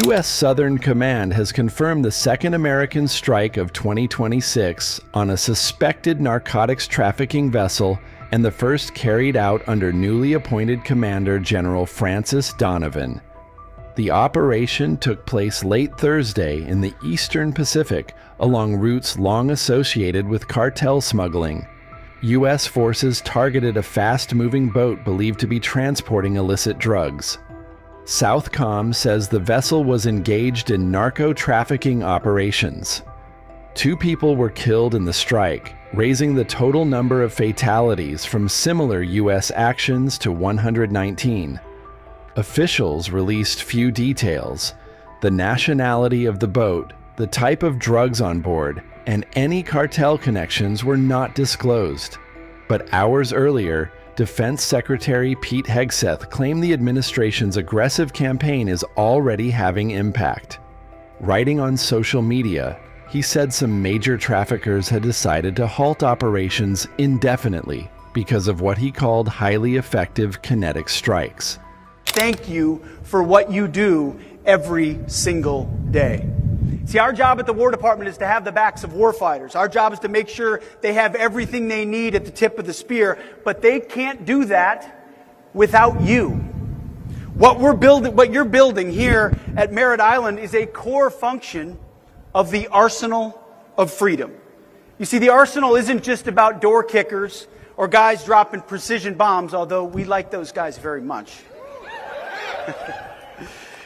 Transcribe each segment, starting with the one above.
U.S. Southern Command has confirmed the second American strike of 2026 on a suspected narcotics trafficking vessel and the first carried out under newly appointed Commander General Francis Donovan. The operation took place late Thursday in the Eastern Pacific along routes long associated with cartel smuggling. U.S. forces targeted a fast-moving boat believed to be transporting illicit drugs. SOUTHCOM says the vessel was engaged in narco-trafficking operations. 2 people were killed in the strike, raising the total number of fatalities from similar U.S. actions to 119. Officials released few details: the nationality of the boat, the type of drugs on board, and any cartel connections were not disclosed. But hours earlier, Defense Secretary Pete Hegseth claimed the administration's aggressive campaign is already having impact. Writing on social media, he said some major traffickers had decided to halt operations indefinitely because of what he called highly effective kinetic strikes. Thank you for what you do every single day. See, our job at the War Department is to have the backs of warfighters. Our job is to make sure they have everything they need at the tip of the spear, but they can't do that without you. What you're building here at Merritt Island is a core function of the arsenal of freedom. You see, the arsenal isn't just about door kickers or guys dropping precision bombs, although we like those guys very much.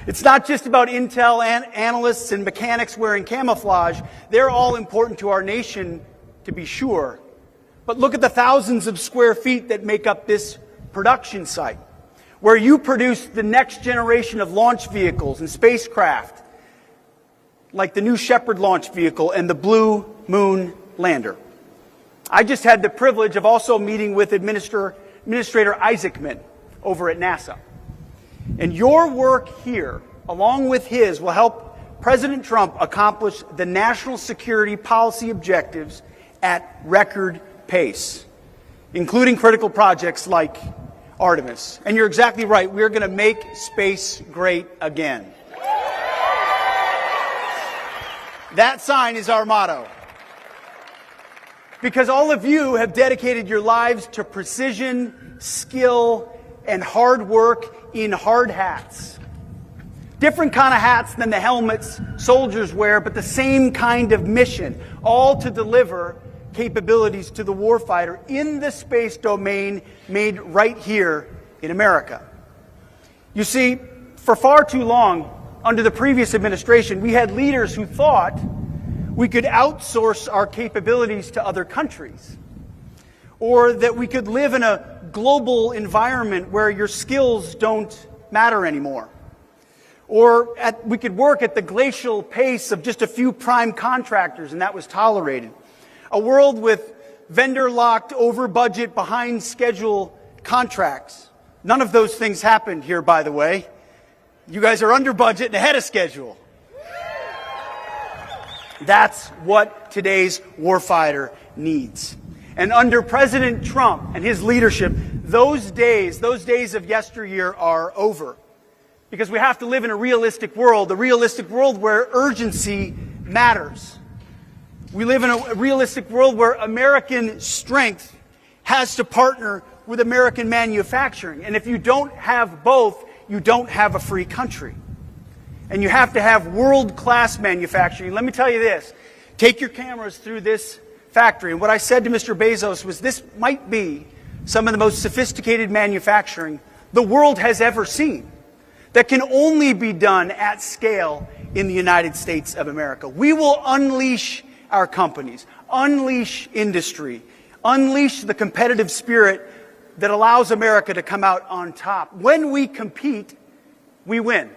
It's not just about intel analysts and mechanics wearing camouflage. They're all important to our nation, to be sure. But look at the thousands of square feet that make up this production site, where you produce the next generation of launch vehicles and spacecraft, like the New Shepard launch vehicle and the Blue Moon lander. I just had the privilege of also meeting with Administrator Isaacman over at NASA. And your work here, along with his, will help President Trump accomplish the national security policy objectives at record pace, including critical projects like Artemis. And you're exactly right. We're going to make space great again. That sign is our motto. Because all of you have dedicated your lives to precision, skill, and hard work in hard hats. Different kind of hats than the helmets soldiers wear, but the same kind of mission, all to deliver capabilities to the warfighter in the space domain made right here in America. You see, for far too long, under the previous administration, we had leaders who thought we could outsource our capabilities to other countries, or that we could live in a global environment where your skills don't matter anymore. Or we could work at the glacial pace of just a few prime contractors, and that was tolerated. A world with vendor-locked, over-budget, behind-schedule contracts. None of those things happened here, by the way. You guys are under budget and ahead of schedule. That's what today's warfighter needs. And under President Trump and his leadership, those days of yesteryear are over. Because we have to live in a realistic world where urgency matters. We live in a realistic world where American strength has to partner with American manufacturing. And if you don't have both, you don't have a free country. And you have to have world-class manufacturing. Let me tell you this. Take your cameras through this factory. And what I said to Mr. Bezos was this might be some of the most sophisticated manufacturing the world has ever seen that can only be done at scale in the United States of America. We will unleash our companies, unleash industry, unleash the competitive spirit that allows America to come out on top. When we compete, we win.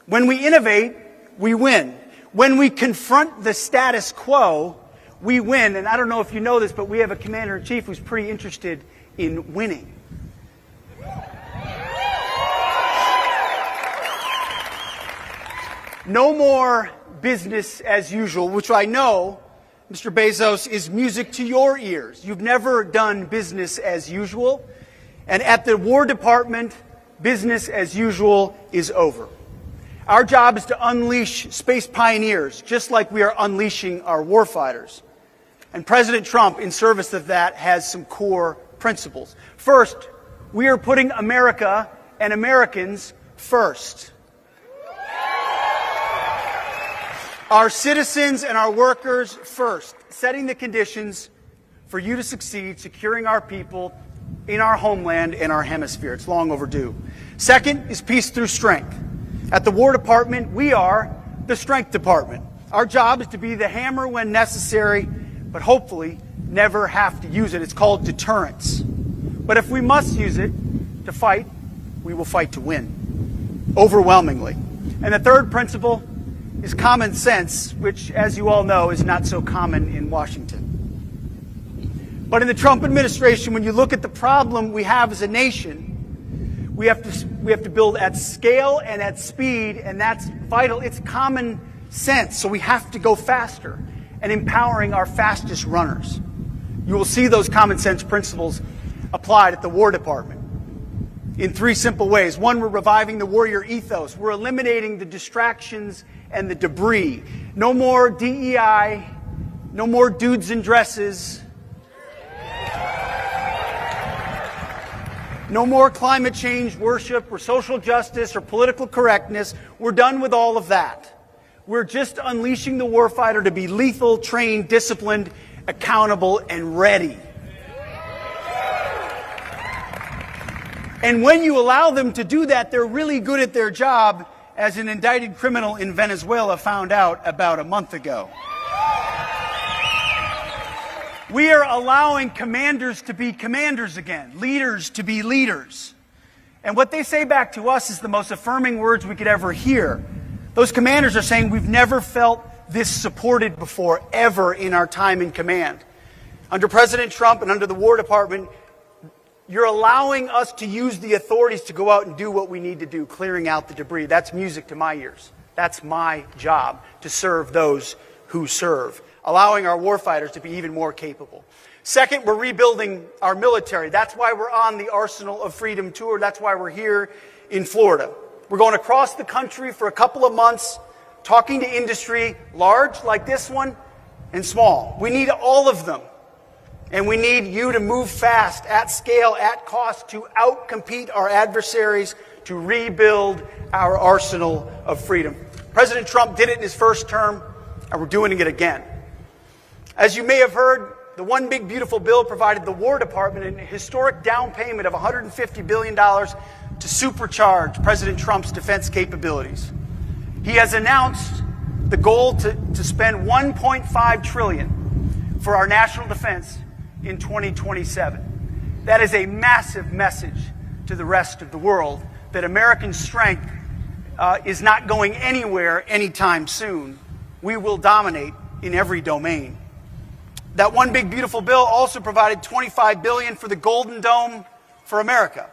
When we innovate, we win. When we confront the status quo, we win. And I don't know if you know this, but we have a commander-in-chief who's pretty interested in winning. No more business as usual, which I know, Mr. Bezos, is music to your ears. You've never done business as usual. And at the War Department, business as usual is over. Our job is to unleash space pioneers, just like we are unleashing our warfighters. And President Trump, in service of that, has some core principles. First, we are putting America and Americans first. Our citizens and our workers first, setting the conditions for you to succeed, securing our people in our homeland and our hemisphere. It's long overdue. Second is peace through strength. At the War Department, we are the Strength Department. Our job is to be the hammer when necessary, but hopefully never have to use it. It's called deterrence. But if we must use it to fight, we will fight to win, overwhelmingly. And the third principle is common sense, which, as you all know, is not so common in Washington. But in the Trump administration, when you look at the problem we have as a nation, we have to build at scale and at speed, and that's vital. It's common sense, so we have to go faster and empowering our fastest runners. You will see those common sense principles applied at the War Department in three simple ways. One, we're reviving the warrior ethos. We're eliminating the distractions and the debris. No more DEI, no more dudes in dresses, no more climate change worship or social justice or political correctness. We're done with all of that. We're just unleashing the warfighter to be lethal, trained, disciplined, accountable, and ready. And when you allow them to do that, they're really good at their job, as an indicted criminal in Venezuela found out about a month ago. We are allowing commanders to be commanders again, leaders to be leaders. And what they say back to us is the most affirming words we could ever hear. Those commanders are saying, we've never felt this supported before, ever in our time in command. Under President Trump and under the War Department, you're allowing us to use the authorities to go out and do what we need to do, clearing out the debris. That's music to my ears. That's my job, to serve those who serve, allowing our warfighters to be even more capable. Second, we're rebuilding our military. That's why we're on the Arsenal of Freedom tour. That's why we're here in Florida. We're going across the country for a couple of months, talking to industry, large like this one, and small. We need all of them. And we need you to move fast, at scale, at cost, to outcompete our adversaries, to rebuild our arsenal of freedom. President Trump did it in his first term, and we're doing it again. As you may have heard, the One Big Beautiful Bill provided the War Department a historic down payment of $150 billion to supercharge President Trump's defense capabilities. He has announced the goal to spend $1.5 trillion for our national defense in 2027. That is a massive message to the rest of the world that American strength is not going anywhere anytime soon. We will dominate in every domain. That One Big Beautiful Bill also provided $25 billion for the Golden Dome for America.